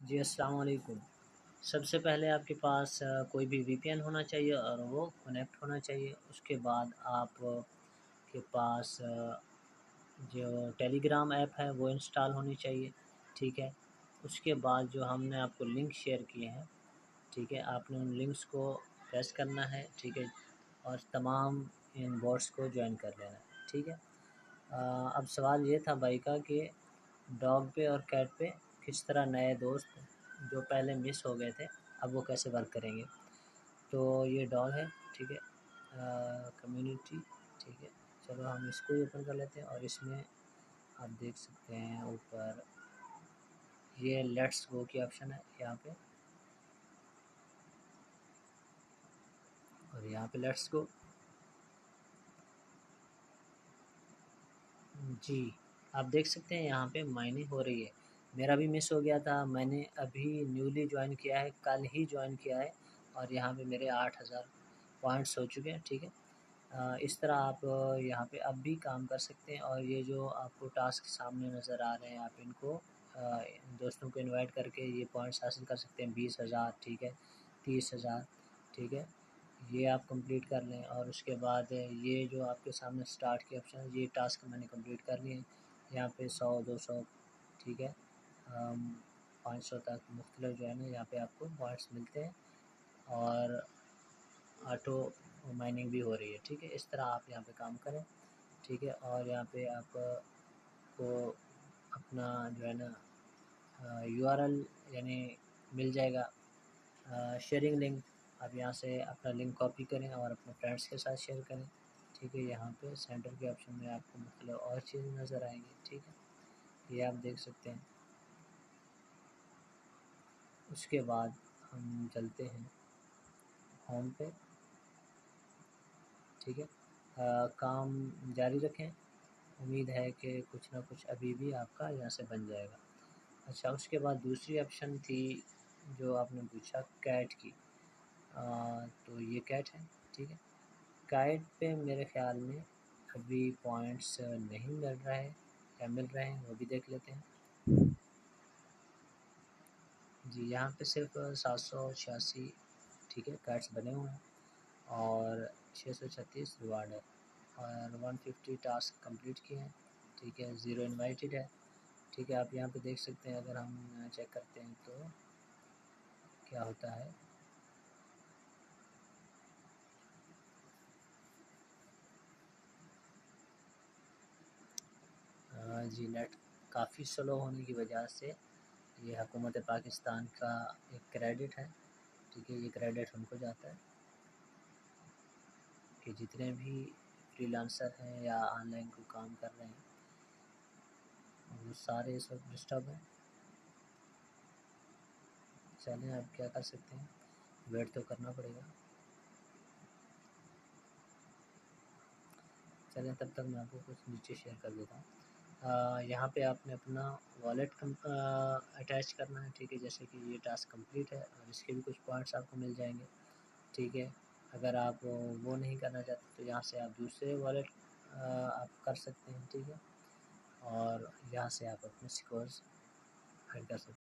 जी, अस्सलाम वालेकुम। सबसे पहले आपके पास कोई भी वीपीएन होना चाहिए और वो कनेक्ट होना चाहिए। उसके बाद आप के पास जो टेलीग्राम ऐप है वो इंस्टॉल होनी चाहिए, ठीक है। उसके बाद जो हमने आपको लिंक शेयर किए हैं, ठीक है, आपने उन लिंक्स को प्रेस करना है, ठीक है, और तमाम इन बोट्स को जॉइन कर लेना है, ठीक है। अब सवाल ये था भाई का कि डॉग पे और कैट पे किस तरह नए दोस्त जो पहले मिस हो गए थे, अब वो कैसे वर्क करेंगे। तो ये डॉग है, ठीक है, कम्युनिटी, ठीक है। चलो हम इसको ही ओपन कर लेते हैं और इसमें आप देख सकते हैं ऊपर ये लेट्स गो की ऑप्शन है यहाँ पे, और यहाँ पे लेट्स गो। जी, आप देख सकते हैं यहाँ पे माइनिंग हो रही है। मेरा भी मिस हो गया था, मैंने अभी न्यूली ज्वाइन किया है, कल ही ज्वाइन किया है, और यहाँ पे मेरे 8000 पॉइंट्स हो चुके हैं, ठीक है। इस तरह आप यहाँ पे अब भी काम कर सकते हैं, और ये जो आपको टास्क सामने नज़र आ रहे हैं, आप इनको दोस्तों को इनवाइट करके ये पॉइंट्स हासिल कर सकते हैं। 20,000, ठीक है, 30,000, ठीक है, ये आप कंप्लीट कर लें। और उसके बाद ये जो आपके सामने स्टार्ट के ऑप्शन है, ये टास्क मैंने कंप्लीट कर लिए हैं। यहाँ पे 100, 200, ठीक है, 500 तक मुख्तलिफ जो है ना यहाँ पे आपको पॉइंट्स मिलते हैं, और ऑटो माइनिंग भी हो रही है, ठीक है। इस तरह आप यहाँ पे काम करें, ठीक है। और यहाँ पे आपको अपना जो है ना यूआरएल यानी मिल जाएगा, शेयरिंग लिंक। आप यहाँ से अपना लिंक कॉपी करें और अपने फ्रेंड्स के साथ शेयर करें, ठीक है। यहाँ पे सेंटर के ऑप्शन में आपको मतलब और चीज़ें नज़र आएंगी, ठीक है, ये आप देख सकते हैं। उसके बाद हम चलते हैं होम पे, ठीक है। काम जारी रखें, उम्मीद है कि कुछ ना कुछ अभी भी आपका यहाँ से बन जाएगा। अच्छा, उसके बाद दूसरी ऑप्शन थी जो आपने पूछा कैट की, तो ये कैट है, ठीक है। कैट पे मेरे ख़्याल में अभी पॉइंट्स नहीं मिल रहा है, या मिल रहे हैं वो भी देख लेते हैं। जी, यहाँ पे सिर्फ 786, ठीक है, कैट्स बने हुए हैं, और 636 रिवार्ड है, और 150 टास्क कंप्लीट किए हैं, ठीक है। 0 इनवाइटेड है, ठीक है। आप यहाँ पे देख सकते हैं, अगर हम चेक करते हैं तो क्या होता है। जी, नेट काफ़ी स्लो होने की वजह से ये हुकूमत पाकिस्तान का एक क्रेडिट है, ठीक है, ये क्रेडिट हमको जाता है कि जितने भी फ्रीलांसर हैं या ऑनलाइन को काम कर रहे हैं वो सारे इस वक्त डिस्टर्ब हैं। चलें, अब क्या कर सकते हैं, वेट तो करना पड़ेगा। चलें, तब तक मैं आपको कुछ नीचे शेयर कर देता हूँ। यहाँ पे आपने अपना वॉलेट अटैच करना है, ठीक है, जैसे कि ये टास्क कंप्लीट है और इसके भी कुछ पॉइंट्स आपको मिल जाएंगे, ठीक है। अगर आप वो नहीं करना चाहते तो यहाँ से आप दूसरे वॉलेट आप कर सकते हैं, ठीक है, और यहाँ से आप अपने स्कोर्स ऐड कर सकते हैं।